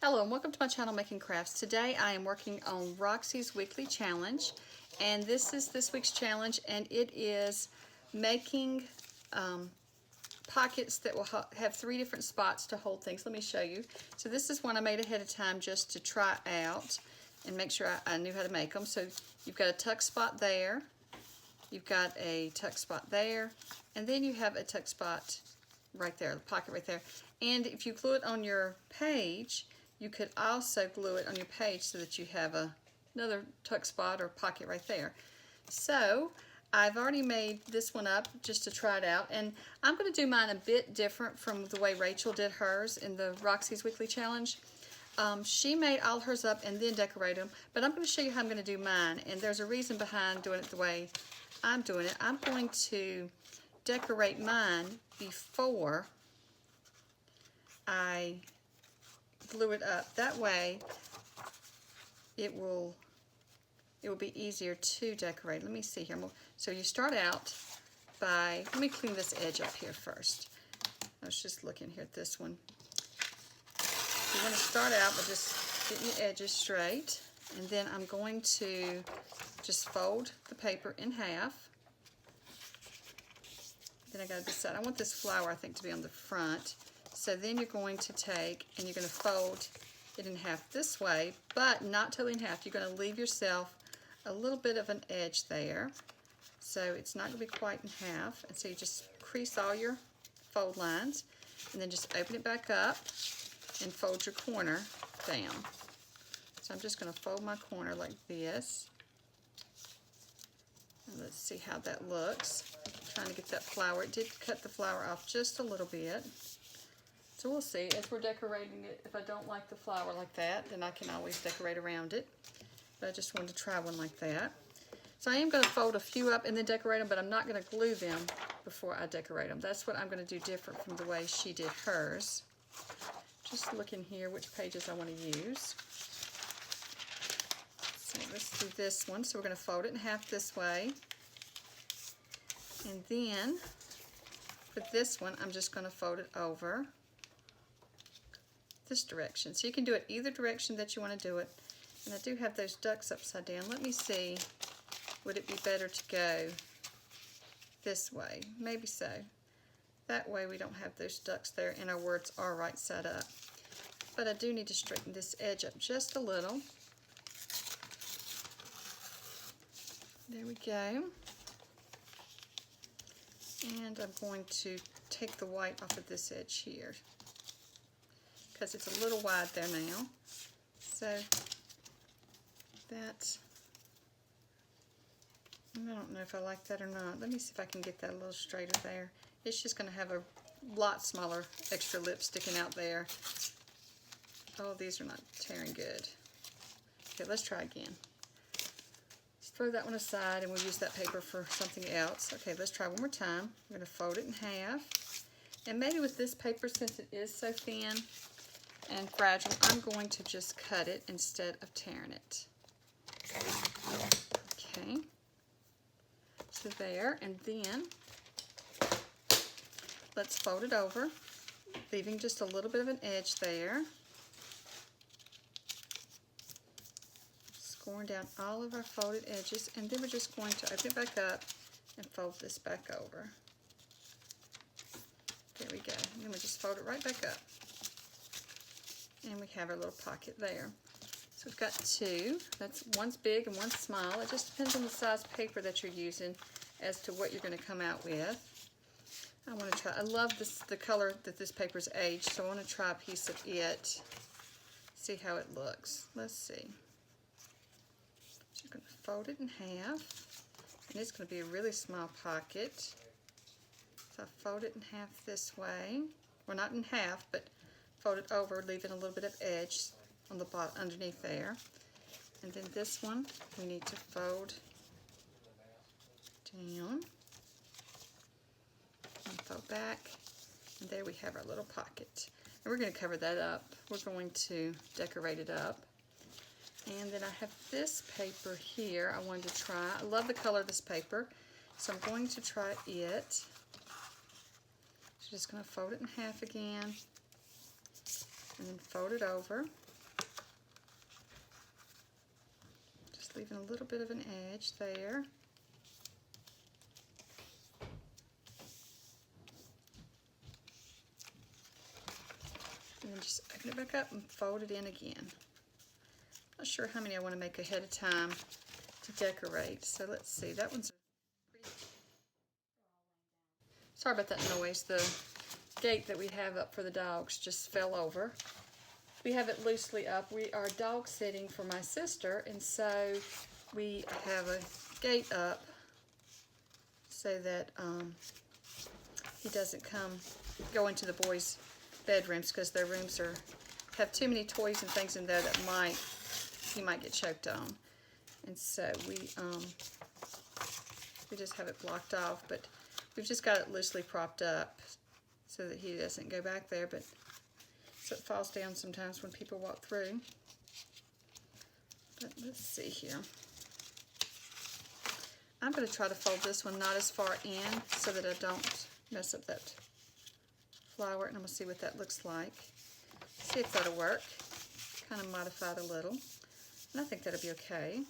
Hello and welcome to my channel Making Crafts. Today I am working on Roxy's weekly challenge, and this is this week's challenge, and it is making pockets that will have 3 different spots to hold things. Let me show you. So this is one I made ahead of time just to try out and make sure I knew how to make them. So you've got a tuck spot there, you've got a tuck spot there, and then you have a tuck spot right there, the pocket right there. And if you glue it on your page, you could also glue it on your page so that you have another tuck spot or pocket right there. So I've already made this one up just to try it out, and I'm going to do mine a bit different from the way Rachel did hers in the Roxy's Weekly Challenge. She made all hers up and then decorated them, but I'm going to show you how I'm going to do mine, and there's a reason behind doing it the way I'm doing it. I'm going to decorate mine before I glue it up. That way it will be easier to decorate. Let me see here. So you start out by, let me clean this edge up here first. I was just looking here at this one. You want to start out by just getting your edges straight, and then I'm going to just fold the paper in half. Then I got to decide, I want this flower I think to be on the front. So then you're going to take and you're going to fold it in half this way, but not totally in half. You're going to leave yourself a little bit of an edge there. So it's not going to be quite in half. And so you just crease all your fold lines and then just open it back up and fold your corner down. So I'm just going to fold my corner like this. And let's see how that looks. Trying to get that flower. It did cut the flower off just a little bit. So we'll see as we're decorating it. If I don't like the flower like that, then I can always decorate around it. But I just wanted to try one like that. So I am going to fold a few up and then decorate them, but I'm not going to glue them before I decorate them. That's what I'm going to do different from the way she did hers. Just looking here which pages I want to use. So let's do this one. So we're going to fold it in half this way. And then for this one, I'm just going to fold it over this direction. So you can do it either direction that you want to do it. And I do have those ducks upside down. Let me see, would it be better to go this way? Maybe so. That way we don't have those ducks there and our words are right side up. But I do need to straighten this edge up just a little. There we go. And I'm going to take the white off of this edge here, because it's a little wide there now. So that, I don't know if I like that or not. Let me see if I can get that a little straighter there. It's just going to have a lot smaller extra lip sticking out there. Oh, these are not tearing good. Okay, let's try again. Let's throw that one aside and we'll use that paper for something else. Okay, let's try one more time. We're going to fold it in half. And maybe with this paper, since it is so thin and fragile, I'm going to just cut it instead of tearing it. Okay, so there, and then let's fold it over, leaving just a little bit of an edge there. Scoring down all of our folded edges, and then we're just going to open it back up and fold this back over. There we go, and then we just fold it right back up. And we have our little pocket there. So we've got 2. One's big and one's small. It just depends on the size paper that you're using as to what you're going to come out with. I want to try, I love the color that this paper's aged, so I want to try a piece of it, see how it looks. Let's see. So I'm going to fold it in half, and it's going to be a really small pocket. So I fold it in half this way. Well, not in half, but fold it over, leaving a little bit of edge on the bottom underneath there. And then this one we need to fold down and fold back, and there we have our little pocket. And we're going to cover that up. We're going to decorate it up. And then I have this paper here I wanted to try. I love the color of this paper, so I'm going to try it. So just going to fold it in half again and then fold it over. leaving a little bit of an edge there. And then just open it back up and fold it in again. Not sure how many I want to make ahead of time to decorate. So let's see, that one's pretty... Sorry about that noise. The gate that we have up for the dogs just fell over. We have it loosely up. We are dog sitting for my sister, and so we have a gate up so that he doesn't go into the boys' bedrooms, because their rooms have too many toys and things in there that he might get choked on. And so we just have it blocked off, but we've just got it loosely propped up so that he doesn't go back there, but so it falls down sometimes when people walk through. But let's see here. I'm going to try to fold this one not as far in so that I don't mess up that flower, and I'm going to see what that looks like. See if that'll work. Kind of modify it a little, and I think that'll be okay.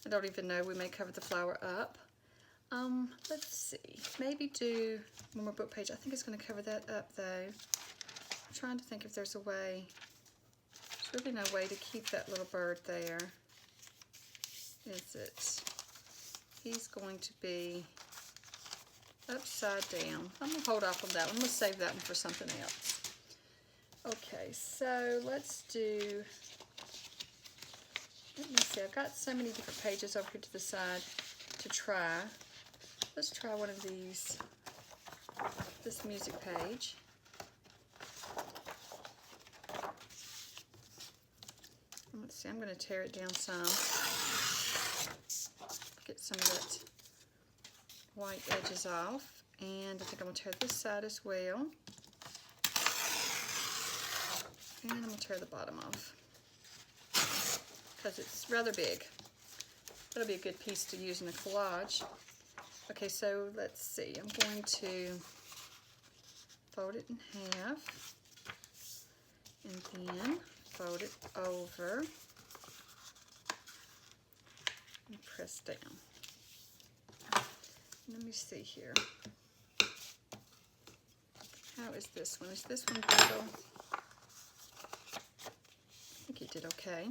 I don't even know, we may cover the flower up. Let's see, maybe do one more book page. I think it's going to cover that up though. I'm trying to think if there's a way. There's really no way to keep that little bird there, is it? He's going to be upside down. I'm going to hold off on that one. I'm going to save that one for something else. Okay, so let's do, let me see, I've got so many different pages over here to the side to try. Let's try one of these, this music page. Let's see, I'm going to tear it down some. Get some of that white edges off. And I think I'm going to tear this side as well. And I'm going to tear the bottom off, because it's rather big. That'll be a good piece to use in a collage. Okay, so let's see. I'm going to fold it in half, and then fold it over and press down. Let me see here. How is this one? Is this one brittle? I think he did okay.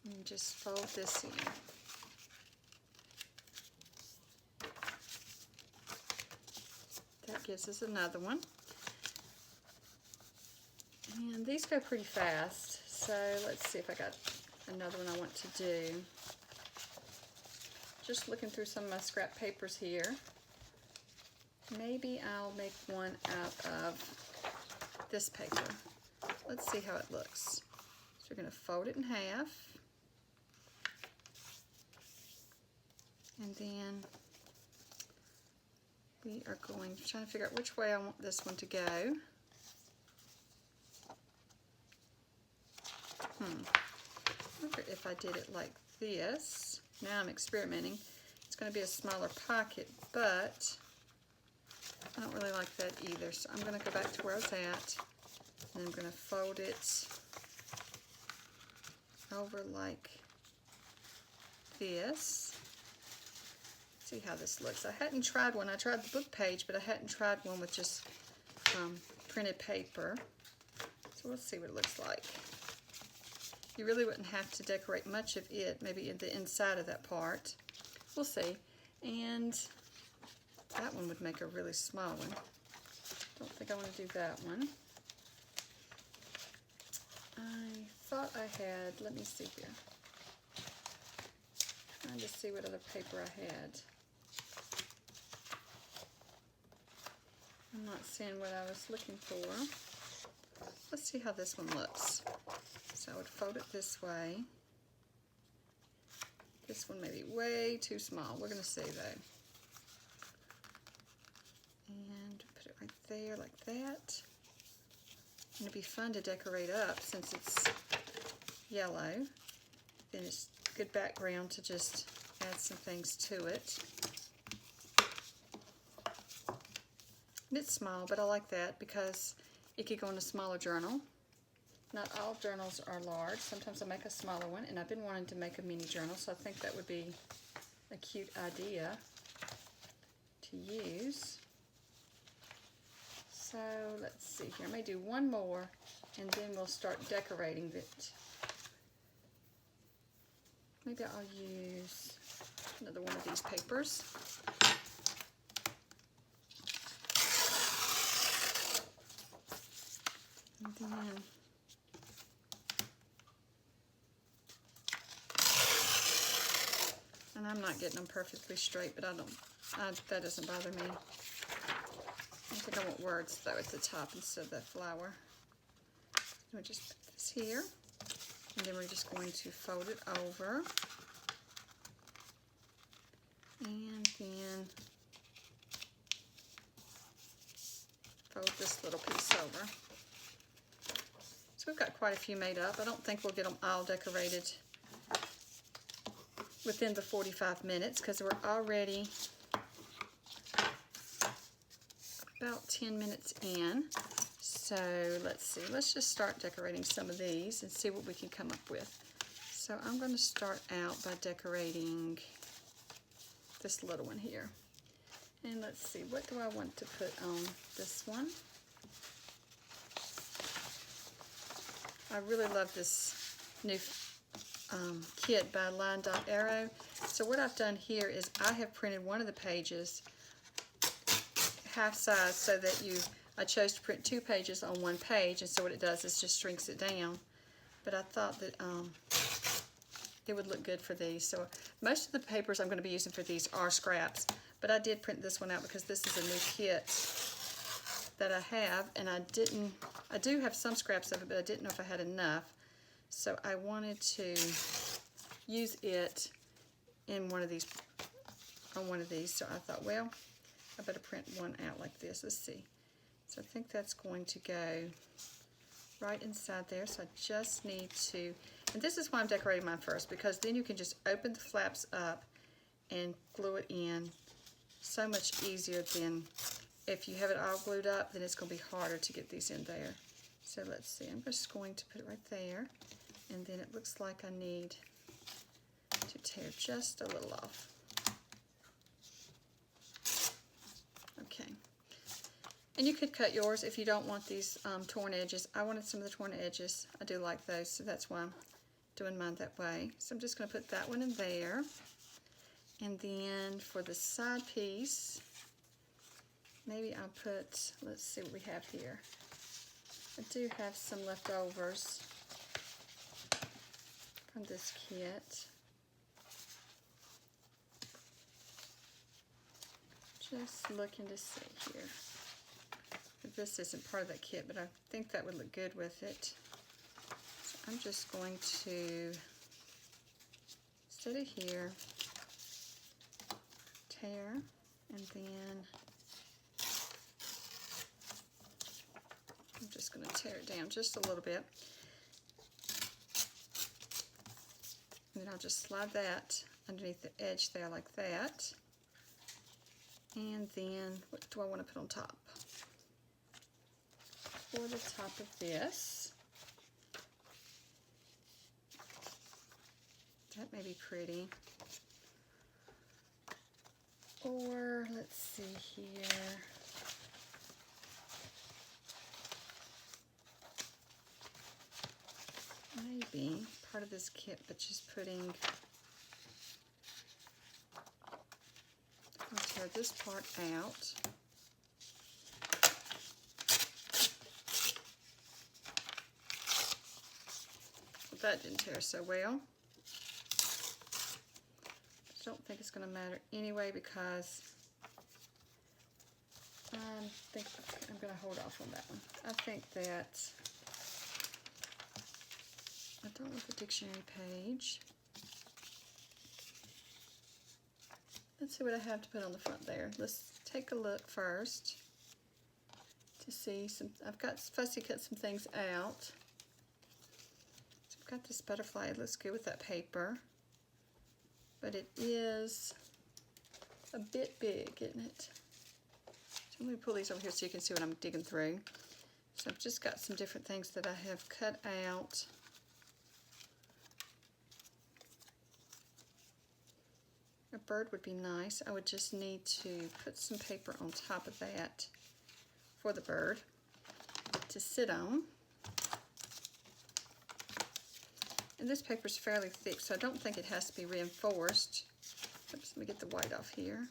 And just fold this in. That gives us another one. And these go pretty fast, so let's see if I got another one I want to do. Just looking through some of my scrap papers here. Maybe I'll make one out of this paper. Let's see how it looks. So we're going to fold it in half. And then we are going to try to figure out which way I want this one to go. I wonder if I did it like this. Now I'm experimenting. It's going to be a smaller pocket, but I don't really like that either. So I'm going to go back to where I was at, and I'm going to fold it over like this. See how this looks. I hadn't tried one. I tried the book page, but I hadn't tried one with just printed paper. So we'll see what it looks like. You really wouldn't have to decorate much of it, maybe in the inside of that part. We'll see. And that one would make a really small one. Don't think I want to do that one. I thought I had, let me see here. Trying to see what other paper I had. I'm not seeing what I was looking for. Let's see how this one looks. So I would fold it this way. This one may be way too small. We're going to see though. And put it right there like that. And it'd be fun to decorate up since it's yellow. Then it's a good background to just add some things to it. And it's small, but I like that because it could go in a smaller journal. Not all journals are large. Sometimes I make a smaller one, and I've been wanting to make a mini journal, so I think that would be a cute idea to use. So let's see here. I may do one more, and then we'll start decorating it. Maybe I'll use another one of these papers. And then and I'm not getting them perfectly straight, but that doesn't bother me. I think I want words though at the top instead of that flower. We'll just put this here, and then we're just going to fold it over, and then fold this little piece over. So we've got quite a few made up. I don't think we'll get them all decorated within the 45 minutes because we're already about 10 minutes in. So let's see, let's just start decorating some of these and see what we can come up with. So I'm going to start out by decorating this little one here. And let's see, what do I want to put on this one? I really love this new kit by Line Dot Arrow. So what I've done here is I have printed one of the pages half size so that I chose to print 2 pages on 1 page, and so what it does is just shrinks it down. But I thought that it would look good for these. So most of the papers I'm going to be using for these are scraps, but I did print this one out because this is a new kit that I have, and I do have some scraps of it, but I didn't know if I had enough. So I wanted to use it in one of these, on one of these. So I thought, well, I better print one out like this. Let's see. So I think that's going to go right inside there. So I just need to, and this is why I'm decorating mine first, because then you can just open the flaps up and glue it in so much easier than if you have it all glued up, then it's going to be harder to get these in there. So let's see, I'm just going to put it right there, and then it looks like I need to tear just a little off. Okay. And you could cut yours if you don't want these torn edges. I wanted some of the torn edges. I do like those, so that's why I'm doing mine that way. So I'm just going to put that one in there. And then for the side piece, maybe I'll put, let's see what we have here. I do have some leftovers from this kit. Just looking to see here. This isn't part of that kit, but I think that would look good with it. So I'm just going to set it here, tear, and then I'm just going to tear it down just a little bit. And then I'll just slide that underneath the edge there like that. And then what do I want to put on top? For the top of this, that may be pretty. Or let's see here. Maybe part of this kit, but just putting, I'll tear this part out. That didn't tear so well. I don't think it's going to matter anyway because I think I'm going to hold off on that one. I think that I don't want the dictionary page. Let's see what I have to put on the front there. Let's take a look first to see some. I've got fussy cut some things out. Got this butterfly, it looks good with that paper, but it is a bit big, isn't it? So let me pull these over here so you can see what I'm digging through. So I've just got some different things that I have cut out. A bird would be nice. I would just need to put some paper on top of that for the bird to sit on. And this paper is fairly thick, so I don't think it has to be reinforced. Oops, let me get the white off here.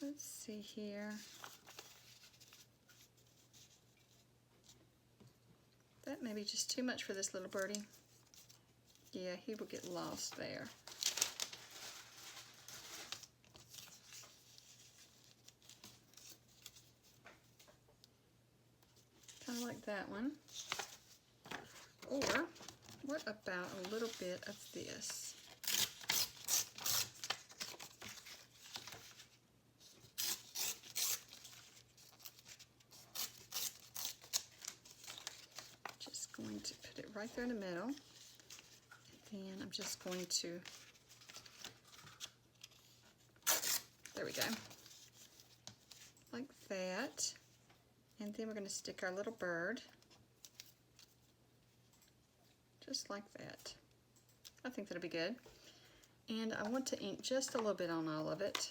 Let's see here. That may be just too much for this little birdie. Yeah, he will get lost there. Kind of like that one. Or, what about a little bit of this? Just going to put it right there in the middle. And then I'm just going to, there we go, like that. And then we're going to stick our little bird, just like that. I think that'll be good. And I want to ink just a little bit on all of it.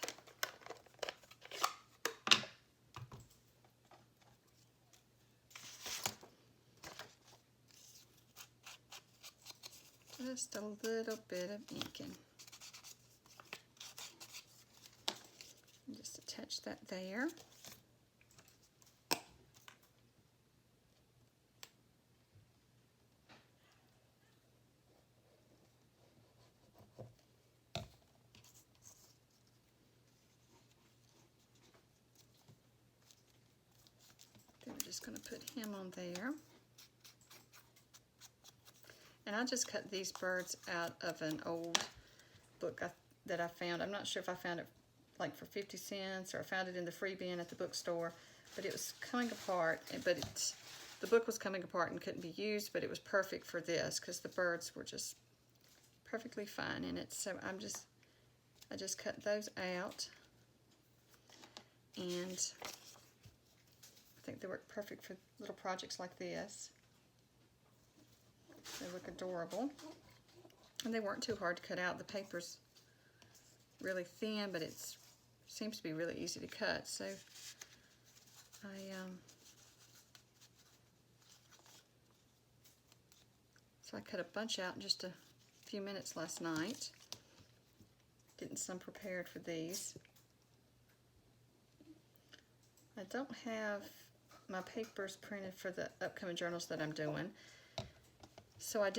Just a little bit of inking. And just attach that there. Then we're just going to put him on there. And I just cut these birds out of an old book that I found. I'm not sure if I found it like for 50 cents or I found it in the free bin at the bookstore, but it was coming apart. But the book was coming apart and couldn't be used, but it was perfect for this because the birds were just perfectly fine in it. So I just cut those out, and I think they work perfect for little projects like this. They look adorable, and they weren't too hard to cut out. The paper's really thin, but it seems to be really easy to cut. So I cut a bunch out in just a few minutes last night. Getting some prepared for these. I don't have my papers printed for the upcoming journals that I'm doing. So I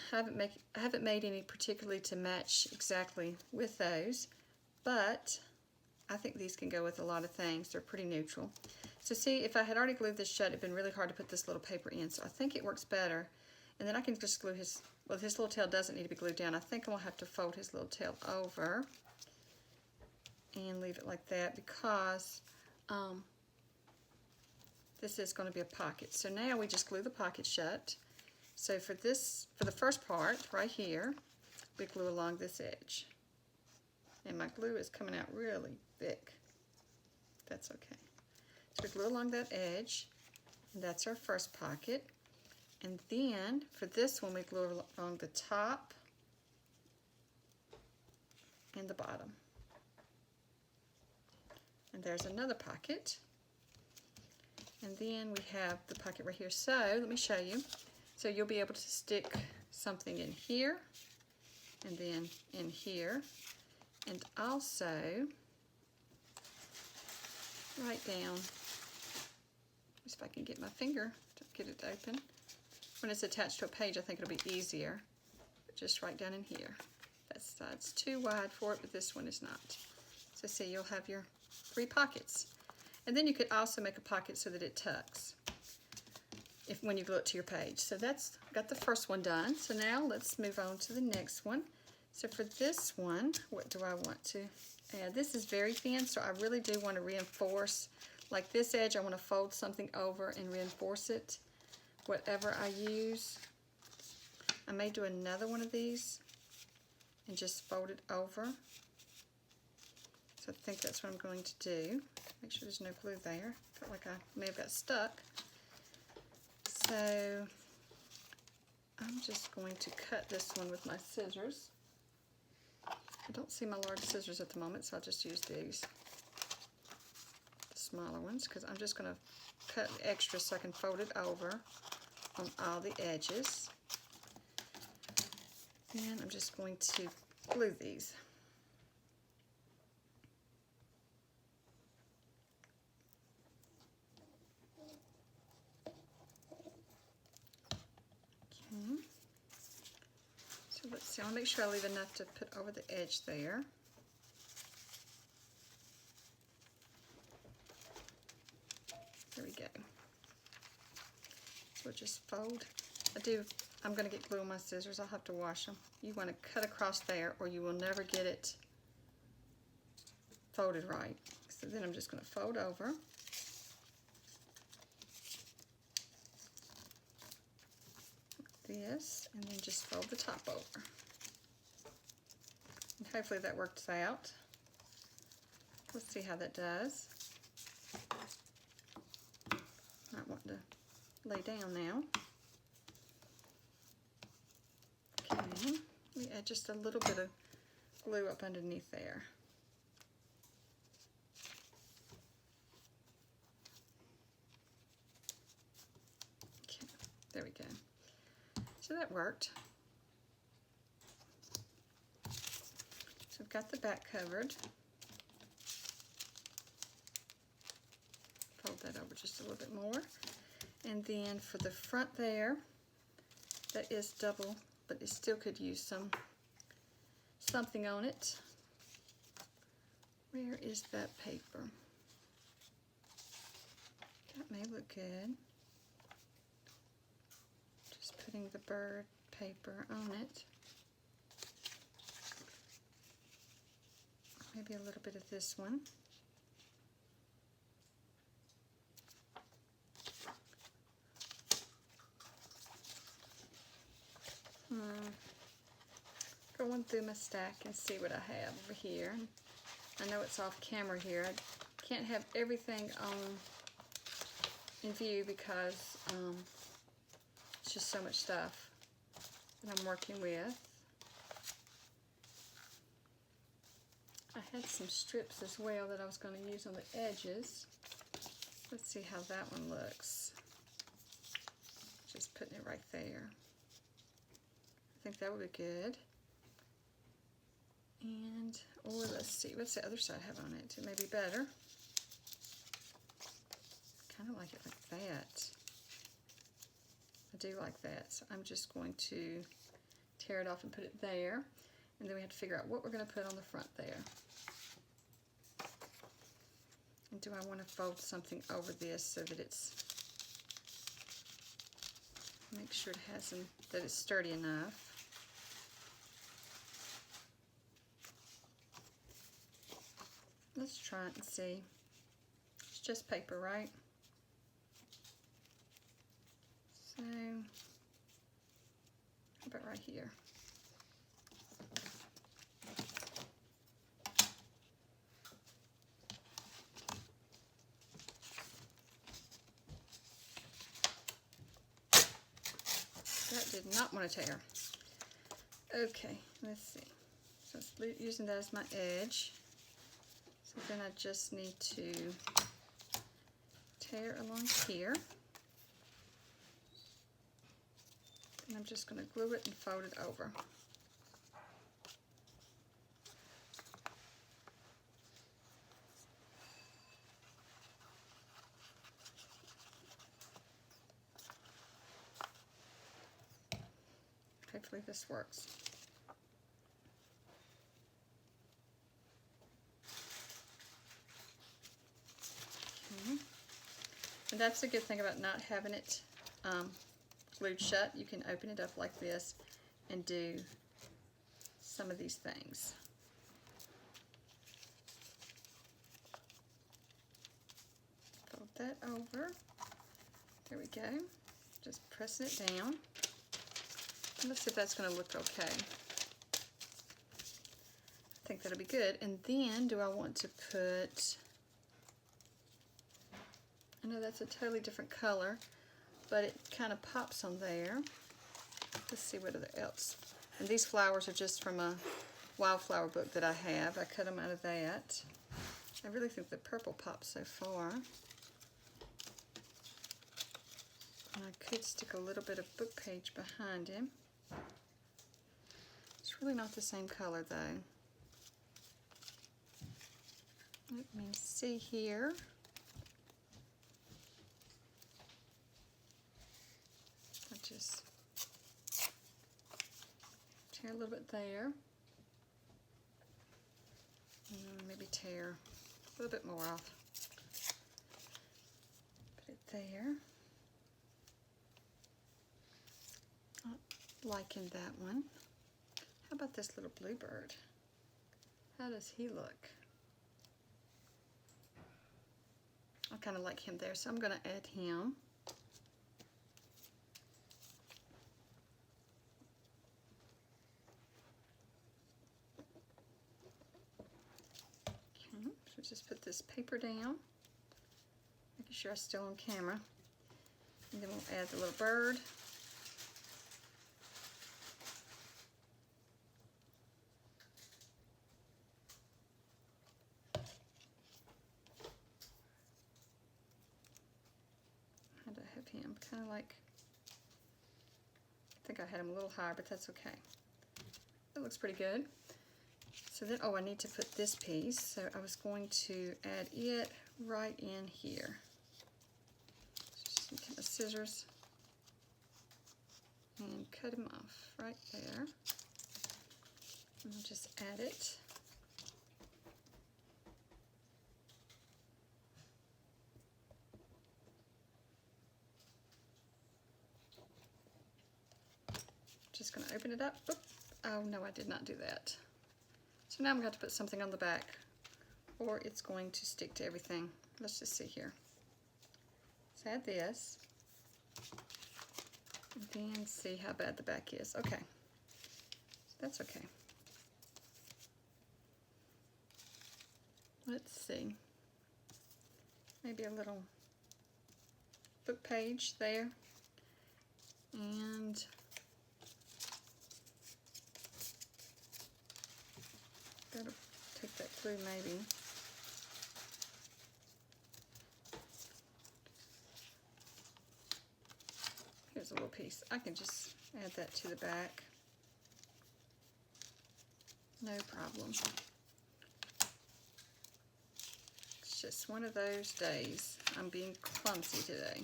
haven't made any particularly to match exactly with those, but I think these can go with a lot of things. They're pretty neutral. So see, if I had already glued this shut, it'd been really hard to put this little paper in. So I think it works better. And then I can just glue his little tail doesn't need to be glued down. I think I'm gonna have to fold his little tail over and leave it like that because this is gonna be a pocket. So now we just glue the pocket shut. So for the first part right here, we glue along this edge. And my glue is coming out really thick. That's okay. So we glue along that edge, and that's our first pocket. And then for this one, we glue along the top and the bottom. And there's another pocket. And then we have the pocket right here. So let me show you. So you'll be able to stick something in here, and then in here, and also right down, just if I can get my finger to get it open. When it's attached to a page, I think it'll be easier, but just right down in here. That side's too wide for it, but this one is not. So see, you'll have your 3 pockets. And then you could also make a pocket so that it tucks when you glue it to your page. So that's got the first one done. So now let's move on to the next one. So for this one, what do I want to add? This is very thin, so I really do want to reinforce. Like this edge, I want to fold something over and reinforce it. Whatever I use, I may do another one of these and just fold it over. So So I think that's what I'm going to do. Make sure there's no glue there. Felt like I may have got stuck. So I'm just going to cut this one with my scissors. I don't see my large scissors at the moment, so I'll just use these, the smaller ones, because I'm just going to cut extra so I can fold it over on all the edges. And I'm just going to glue these. Okay. So let's see, I'll make sure I leave enough to put over the edge there. There we go. So we'll just fold. I'm going to get glue on my scissors. I'll have to wash them. You want to cut across there or you will never get it folded right. So then I'm just going to fold over. This, and then just fold the top over. And hopefully that works out. Let's see how that does. Might want to lay down now. Okay, let me add just a little bit of glue up underneath there. Okay, there we go. So that worked. So I've got the back covered. Fold that over just a little bit more. And then for the front there, that is double, but it still could use something on it. Where is that paper? That may look good. Just putting the bird paper on it. Maybe a little bit of this one. Going through my stack and see what I have over here. I know it's off camera here. I can't have everything in view because it's just so much stuff that I'm working with. I had some strips as well that I was going to use on the edges. Let's see how that one looks. Just putting it right there. I think that would be good. And, or let's see, what's the other side have on it? It may be better. Kind of like it like that. I do like that. So I'm just going to tear it off and put it there. And then we have to figure out what we're going to put on the front there. And do I want to fold something over this so that it's, make sure it has some, that it's sturdy enough. Let's try it and see. It's just paper, right? So, how about right here? That did not want to tear. Okay, let's see. So it's using that as my edge. So then I just need to tear along here. And I'm just going to glue it and fold it over. Hopefully this works. Okay. And that's the good thing about not having it glued shut. You can open it up like this and do some of these things. Fold that over. There we go. Just pressing it down. Let's see if that's going to look okay. I think that'll be good. And then do I want to put, I know that's a totally different color, but it kind of pops on there. Let's see what else. And these flowers are just from a wildflower book that I have. I cut them out of that. I really think the purple pops so far. And I could stick a little bit of book page behind him. It's really not the same color though. Let me see here. I just tear a little bit there. And maybe tear a little bit more off. Put it there. Not liking that one. How about this little bluebird? How does he look? I kind of like him there, so I'm going to add him. Okay, so just put this paper down, making sure I'm still on camera. And then we'll add the little bird. Him kind of like, I think I had him a little higher, but that's okay. That looks pretty good. So then, oh, I need to put this piece, so I was going to add it right in here. Just get my scissors and cut him off right there. And I'll just add it. Just going to open it up. Oop. Oh no, I did not do that. So now I'm going to put something on the back, or it's going to stick to everything. Let's just see here. Let's add this, and then see how bad the back is. Okay, that's okay. Let's see. Maybe a little book page there, and gotta take that glue maybe. Here's a little piece. I can just add that to the back. No problem. It's just one of those days. I'm being clumsy today.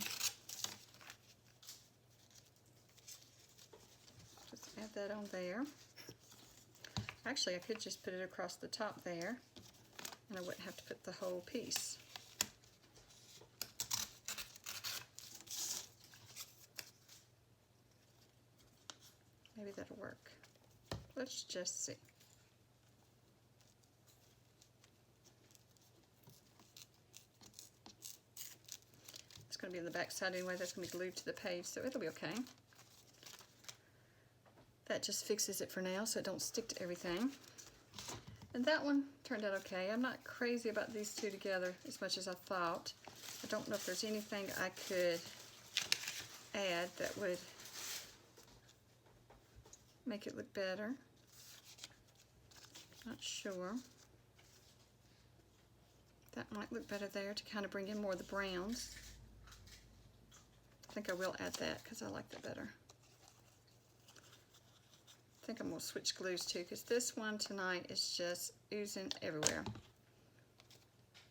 Just add that on there. Actually, I could just put it across the top there, and I wouldn't have to put the whole piece. Maybe that'll work. Let's just see. It's going to be on the back side anyway. That's going to be glued to the page, so it'll be okay. That just fixes it for now so it don't stick to everything. And that one turned out okay. I'm not crazy about these two together as much as I thought. I don't know if there's anything I could add that would make it look better. Not sure. That might look better there to kind of bring in more of the browns. I think I will add that because I like that better. I think I'm going to switch glues too, because this one tonight is just oozing everywhere.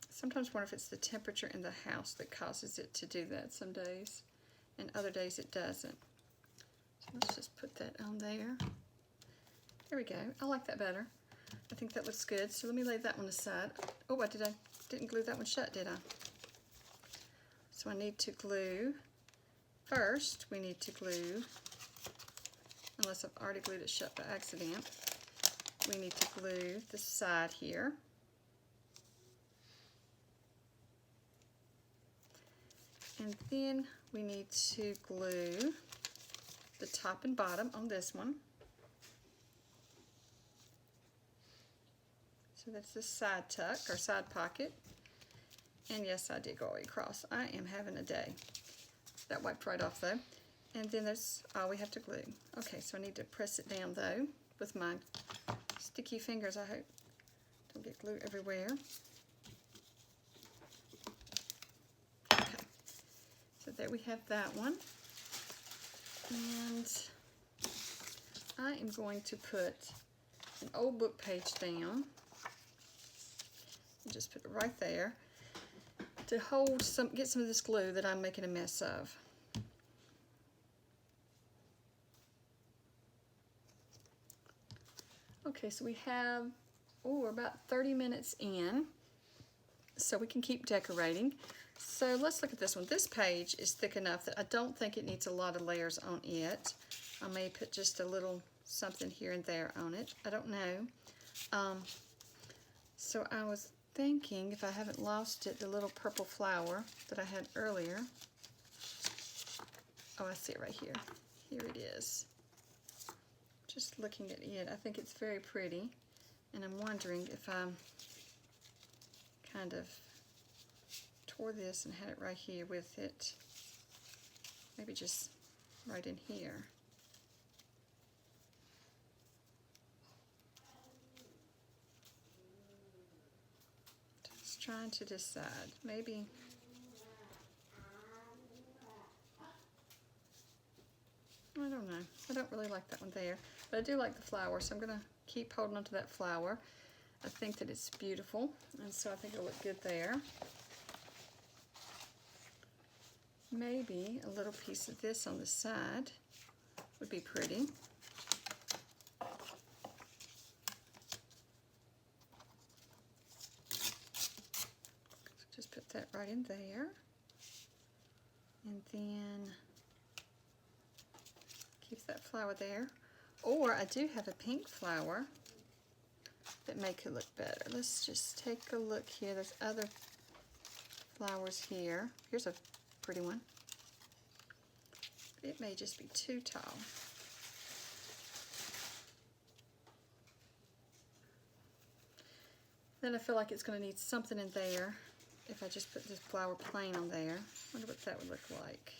Sometimes wonder if it's the temperature in the house that causes it to do that some days, and other days it doesn't. So let's just put that on there. There we go. I like that better. I think that looks good. So let me lay that one aside. Oh, I didn't glue that one shut, did I? So I need to glue. First, we need to glue, unless I've already glued it shut by accident, we need to glue the side here. And then we need to glue the top and bottom on this one. So that's this side tuck or side pocket. And yes, I did go all the way across. I am having a day. That wiped right off though. And then that's all we have to glue. Okay, so I need to press it down though with my sticky fingers. I hope don't get glue everywhere. Okay, so there we have that one. And I am going to put an old book page down. And just put it right there to hold some, get some of this glue that I'm making a mess of. Okay, so we have, we're about 30 minutes in, so we can keep decorating. So let's look at this one. This page is thick enough that I don't think it needs a lot of layers on it. I may put just a little something here and there on it. I don't know. So I was thinking, if I haven't lost it, the little purple flower that I had earlier. Oh, I see it right here. Here it is. Just looking at it, I think it's very pretty, and I'm wondering if I kind of tore this and had it right here with it, maybe just right in here. Just trying to decide, maybe. I don't know. I don't really like that one there, but I do like the flower, so I'm going to keep holding on to that flower. I think that it's beautiful, and so I think it'll look good there. Maybe a little piece of this on the side would be pretty. So just put that right in there, and then keep that flower there. Or I do have a pink flower that make it look better. Let's just take a look here. There's other flowers here. Here's a pretty one. It may just be too tall. Then I feel like it's going to need something in there if I just put this flower plain on there. I wonder what that would look like.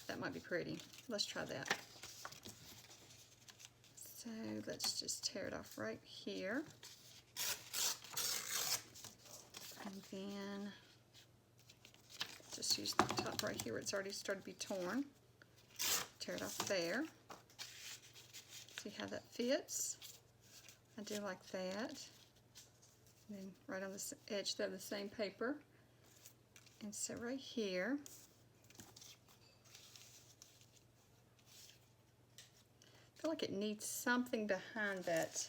That might be pretty. Let's try that. So let's just tear it off right here. And then just use the top right here where it's already started to be torn. Tear it off there. See how that fits? I do like that. And then right on the edge there, the same paper. And so right here, I feel like it needs something behind that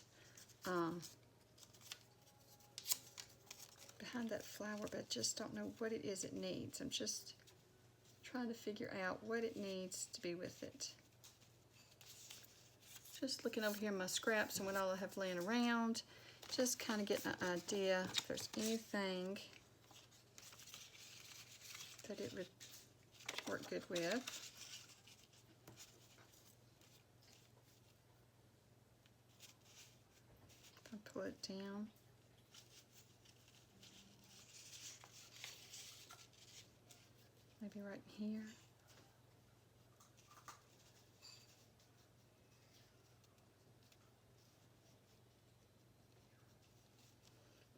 flower, but I just don't know what it is it needs. I'm just trying to figure out what it needs to be with it. Just looking over here in my scraps and what all I have laying around, just kind of getting an idea if there's anything that it would work good with. I'll pull it down. Maybe right here.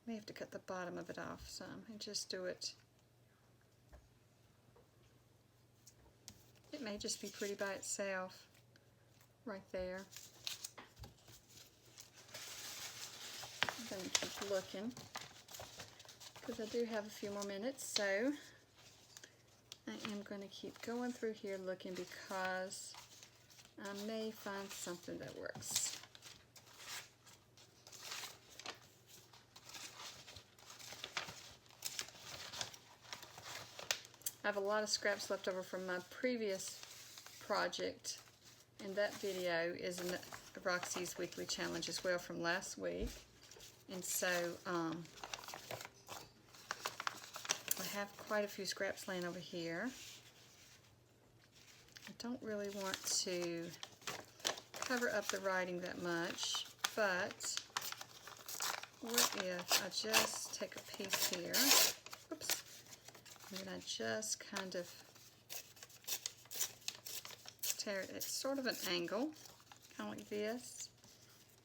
May have to cut the bottom of it off some and just do it. It may just be pretty by itself right there. I'm going to keep looking because I do have a few more minutes, so I am going to keep going through here looking because I may find something that works. I have a lot of scraps left over from my previous project, and that video is in Roxy's weekly challenge as well from last week. And so I have quite a few scraps laying over here. I don't really want to cover up the writing that much, but what if I just take a piece here, oops, and then I just kind of tear it at sort of an angle, kind of like this,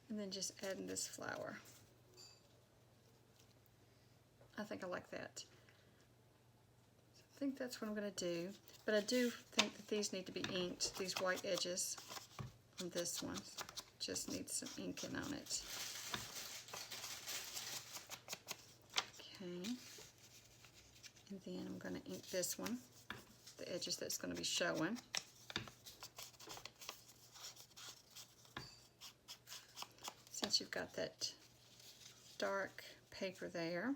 and then just add in this flower. I think I like that. So I think that's what I'm going to do, but I do think that these need to be inked, these white edges on this one. Just needs some inking on it. Okay, and then I'm going to ink this one, the edges that's going to be showing. Since you've got that dark paper there,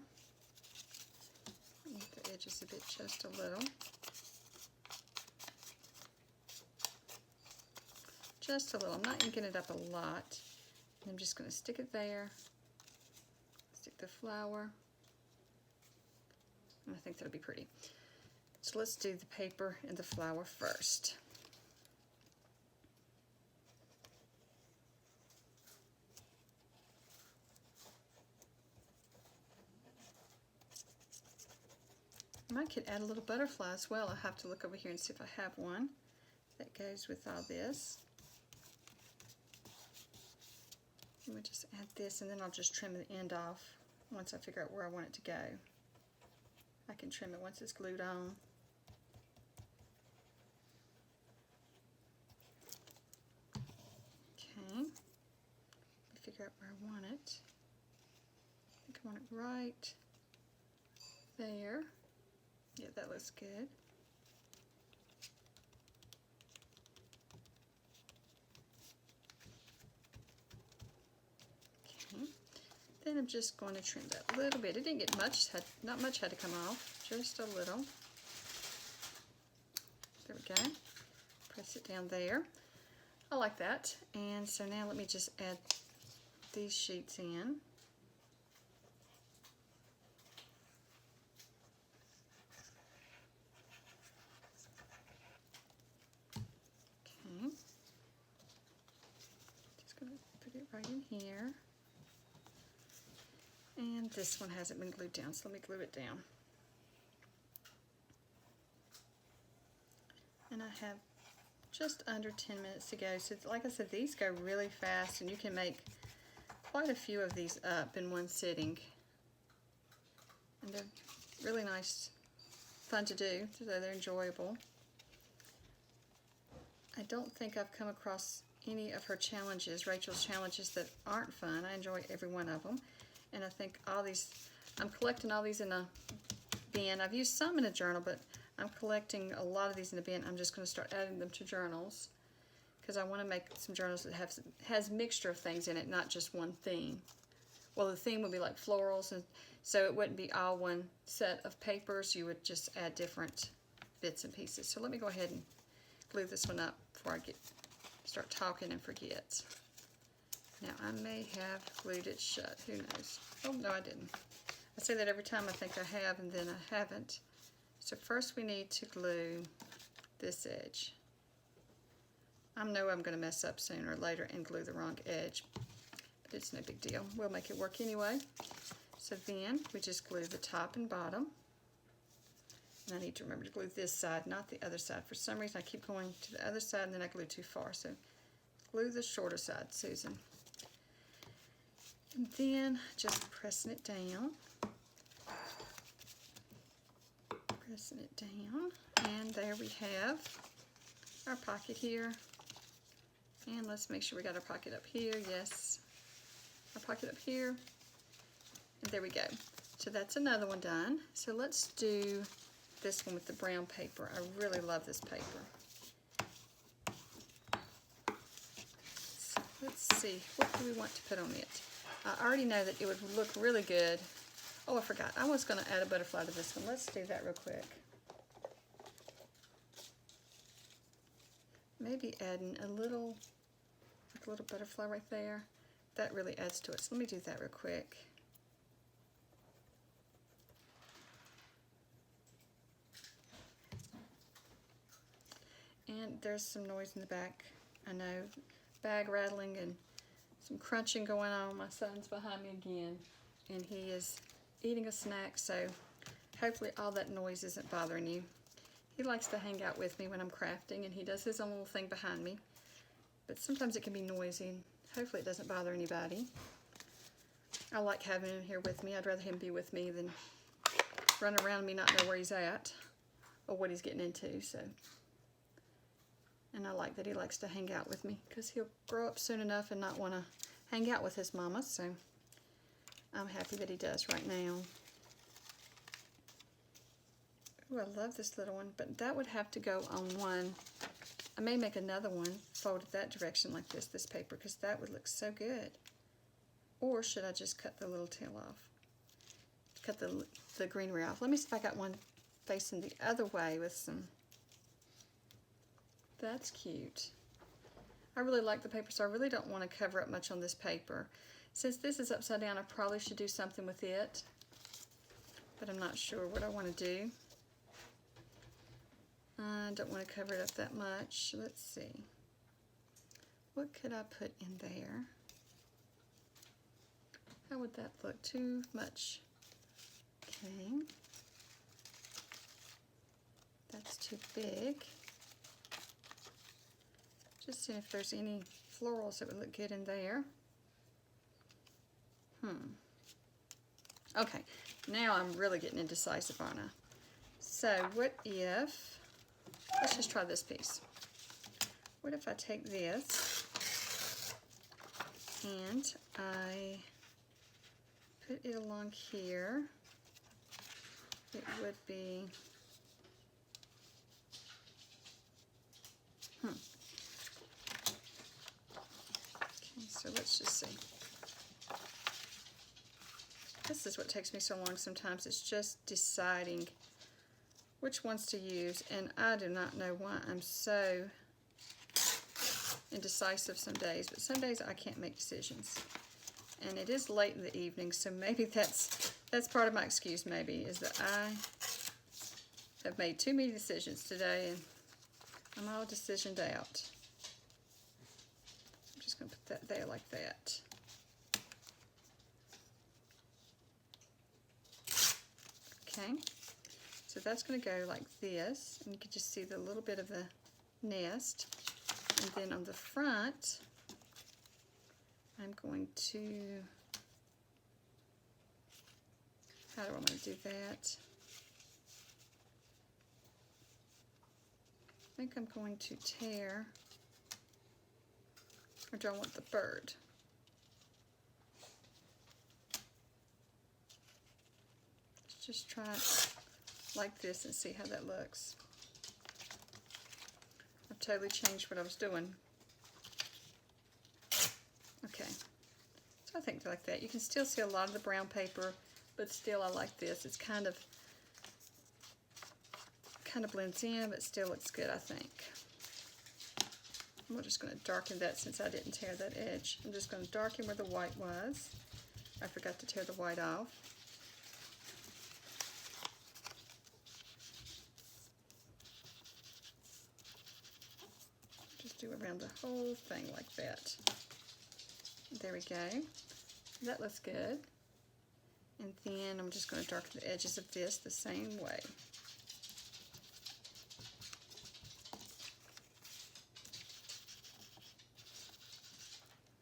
ink the edges a bit, just a little. Just a little. I'm not inking it up a lot. I'm just going to stick it there, stick the flower, and I think that'll be pretty. So let's do the paper and the flower first. I might could add a little butterfly as well. I'll have to look over here and see if I have one that goes with all this. We'll just add this, and then I'll just trim the end off once I figure out where I want it to go. I can trim it once it's glued on. Okay, let me figure out where I want it. I think I want it right there. Yeah, that looks good. Okay, then I'm just going to trim that a little bit. It didn't get much, not much had to come off, just a little. There we go. Press it down there. I like that. And so now let me just add these sheets in. Right in here, and this one hasn't been glued down, so let me glue it down. And I have just under 10 minutes to go. So like I said, these go really fast, and you can make quite a few of these up in one sitting, and they're really nice, fun to do, so they're enjoyable. I don't think I've come across any of her challenges, Rachel's challenges, that aren't fun. I enjoy every one of them, and I think all these, I'm collecting all these in a bin. I've used some in a journal, but I'm collecting a lot of these in a bin. I'm just going to start adding them to journals, because I want to make some journals that has mixture of things in it, not just one theme. Well, the theme would be like florals, and so it wouldn't be all one set of papers. You would just add different bits and pieces. So let me go ahead and glue this one up before I start talking and forget. Now, I may have glued it shut. Who knows? Oh, no, I didn't. I say that every time I think I have, and then I haven't. So first we need to glue this edge. I know I'm going to mess up sooner or later and glue the wrong edge, but it's no big deal. We'll make it work anyway. So then we just glue the top and bottom. And I need to remember to glue this side, not the other side. For some reason, I keep going to the other side, and then I glue too far. So glue the shorter side, Susan. And then just pressing it down. Pressing it down. And there we have our pocket here. And let's make sure we got our pocket up here. Yes. Our pocket up here. And there we go. So that's another one done. So let's do this one with the brown paper. I really love this paper. So let's see, what do we want to put on it? I already know that it would look really good. Oh, I forgot. I was going to add a butterfly to this one. Let's do that real quick. Maybe adding a little butterfly right there. That really adds to it. So let me do that real quick. And there's some noise in the back. I know, bag rattling and some crunching going on. My son's behind me again. and he is eating a snack, so hopefully all that noise isn't bothering you. He likes to hang out with me when I'm crafting, and he does his own little thing behind me, but sometimes it can be noisy, and hopefully it doesn't bother anybody. I like having him here with me. I'd rather him be with me than run around me not know where he's at or what he's getting into. So, and I like that he likes to hang out with me, because he'll grow up soon enough and not want to hang out with his mama, so I'm happy that he does right now. Ooh, I love this little one, but that would have to go on one. I may make another one folded that direction like this paper, because that would look so good. Or should I just cut the little tail off? Cut the greenery off. Let me see if I got one facing the other way with some. That's cute. I really like the paper, so I really don't want to cover up much on this paper. Since this is upside down, I probably should do something with it, but I'm not sure what I want to do. I don't want to cover it up that much. Let's see. What could I put in there? How would that look? Too much. Okay. That's too big. Just seeing if there's any florals that would look good in there. Okay, now I'm really getting indecisive, aren't I? So what if, let's just try this piece. What if I take this and I put it along here? It would be, okay, so let's just see. This is what takes me so long sometimes. It's just deciding which ones to use, and I do not know why I'm so indecisive some days, but some days I can't make decisions. And it is late in the evening, so maybe that's part of my excuse, maybe, is that I have made too many decisions today, and I'm all decisioned out. I'm just going to put that there like that. Okay, so that's going to go like this, and you can just see the little bit of the nest. And then on the front, I'm going to, how do I want to do that? I think I'm going to tear, or do I want the bird? Let's just try it like this and see how that looks. I've totally changed what I was doing. Okay, so I think like that. You can still see a lot of the brown paper, but still I like this. It's kind of blends in, but still looks good, I think. I'm just going to darken that since I didn't tear that edge. I'm just going to darken where the white was. I forgot to tear the white off. Just do around the whole thing like that. There we go. That looks good. And then I'm just going to darken the edges of this the same way.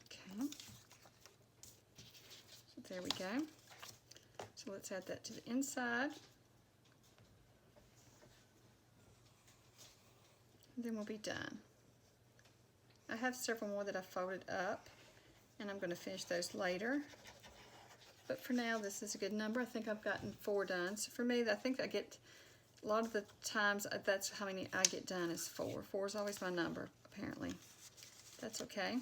Okay. So there we go. So let's add that to the inside. And then we'll be done. I have several more that I folded up, and I'm going to finish those later. But for now, this is a good number. I think I've gotten 4 done. So for me, I think I get, a lot of the times, that's how many I get done is 4. 4 is always my number, apparently. That's okay.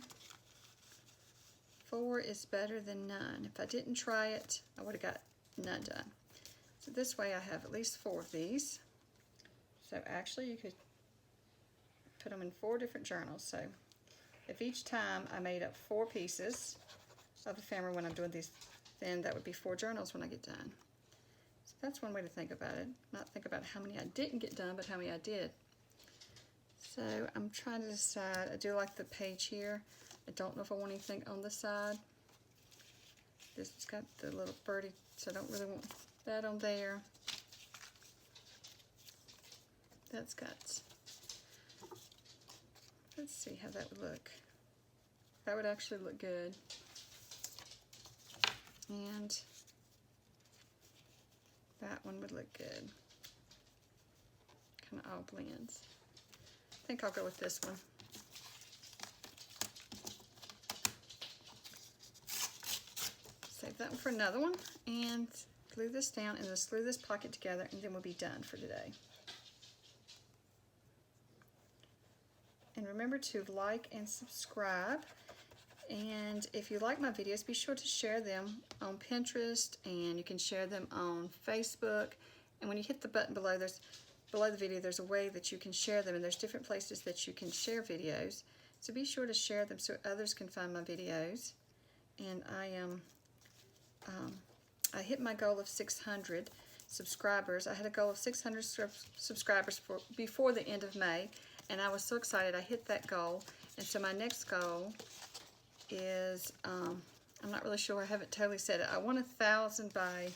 4 is better than none. If I didn't try it, I would have got none done. So this way I have at least 4 of these. So actually you could put them in 4 different journals. So if each time I made up 4 pieces of ephemera when I'm doing these, then that would be 4 journals when I get done. So that's one way to think about it. Not think about how many I didn't get done, but how many I did. So I'm trying to decide. I do like the page here. I don't know if I want anything on the side. This has got the little birdie, so I don't really want that on there. That's got, let's see how that would look. That would actually look good. And that one would look good. Kind of all blends. I think I'll go with this one. Save that one for another one, and glue this down and just glue this pocket together, and then we'll be done for today. And remember to like and subscribe. And if you like my videos, be sure to share them on Pinterest, and you can share them on Facebook. And when you hit the button below, below the video, there's a way that you can share them, and there's different places that you can share videos. So be sure to share them so others can find my videos. And I hit my goal of 600 subscribers. I had a goal of 600 subscribers before the end of May, and I was so excited I hit that goal. And so my next goal is, I'm not really sure, I haven't totally said it. I want 1,000 by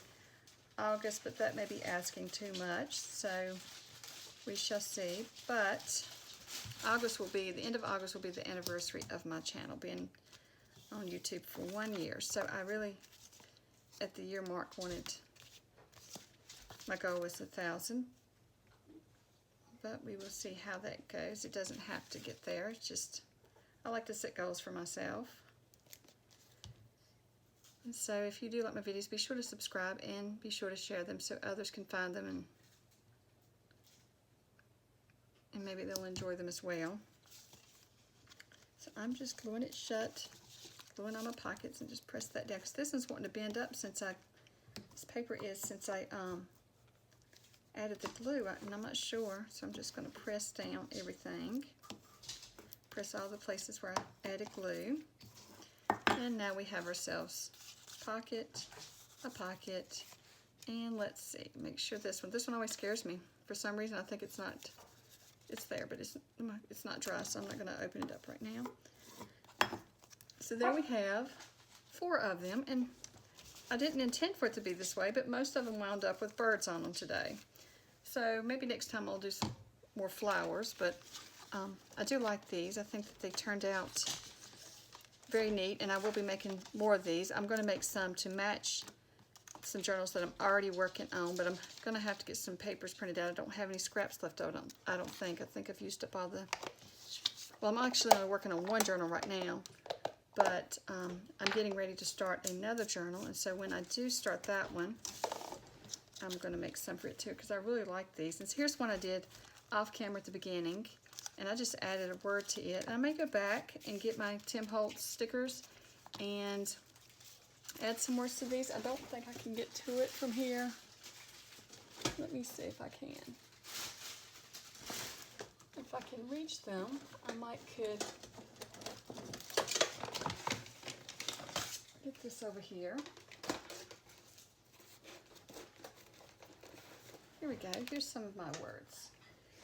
August, but that may be asking too much, so we shall see. But August will be, the end of August will be the anniversary of my channel being on YouTube for 1 year. So I really, at the year mark, my goal was 1,000. But we will see how that goes. It doesn't have to get there. It's just, I like to set goals for myself. And so if you do like my videos, be sure to subscribe and be sure to share them so others can find them, and maybe they'll enjoy them as well. So I'm just gluing it shut, gluing on my pockets, and just press that down, because this is wanting to bend up since this paper is, since I added the glue, and I'm not sure, so I'm just going to press down everything. Press all the places where I added glue. And now we have ourselves a pocket, and let's see, make sure this one always scares me. For some reason I think it's there, but it's not dry, so I'm not going to open it up right now. So there we have 4 of them, and I didn't intend for it to be this way, but most of them wound up with birds on them today. So maybe next time I'll do some more flowers, but I do like these. I think that they turned out very neat, and I will be making more of these. I'm going to make some to match some journals that I'm already working on, but I'm going to have to get some papers printed out. I don't have any scraps left over, I don't think. I think I've used up all the... Well, I'm actually only working on one journal right now, but I'm getting ready to start another journal, and so when I do start that one, I'm going to make some for it too, because I really like these. And so here's one I did off camera at the beginning, and I just added a word to it. And I may go back and get my Tim Holtz stickers and add some words to these. I don't think I can get to it from here. Let me see if I can. If I can reach them, I might could get this over here. Here we go. Here's some of my words.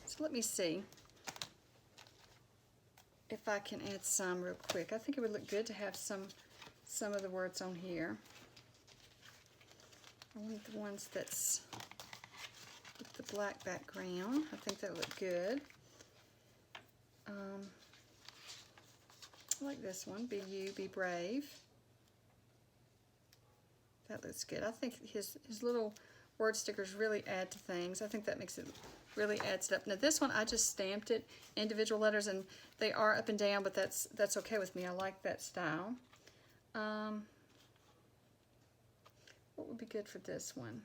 So let me see if I can add some real quick. I think it would look good to have some of the words on here. I want the ones that's with the black background. I think that would look good. I like this one. Be you, be brave. That looks good. I think his little word stickers really add to things. I think that makes it, really adds it up. Now this one, I just stamped it, individual letters, and they are up and down, but that's okay with me. I like that style. What would be good for this one?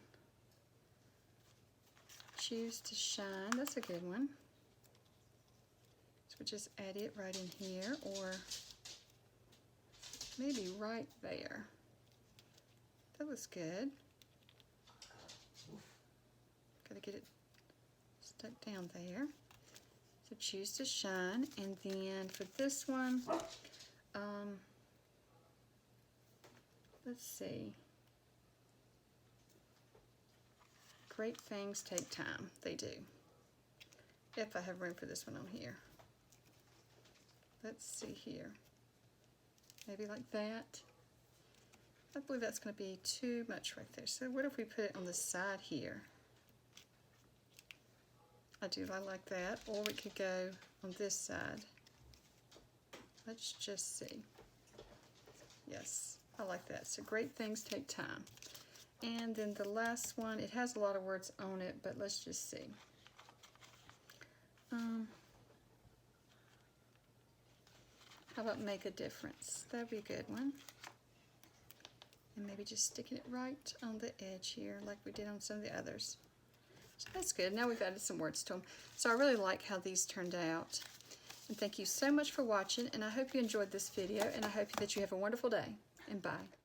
Choose to shine. That's a good one. So we just add it right in here, or maybe right there. That looks good. Gotta get it stuck down there. So choose to shine, and then for this one, let's see. Great things take time. They do. If I have room for this one on here. Let's see here. Maybe like that. I believe that's going to be too much right there. So what if we put it on the side here? I like that. Or we could go on this side. Let's just see. Yes, I like that. So great things take time. And then the last one, it has a lot of words on it, but let's just see. How about make a difference? That'd be a good one. And maybe just sticking it right on the edge here like we did on some of the others. So that's good. Now we've added some words to them. So I really like how these turned out. And thank you so much for watching, and I hope you enjoyed this video, and I hope that you have a wonderful day, and bye.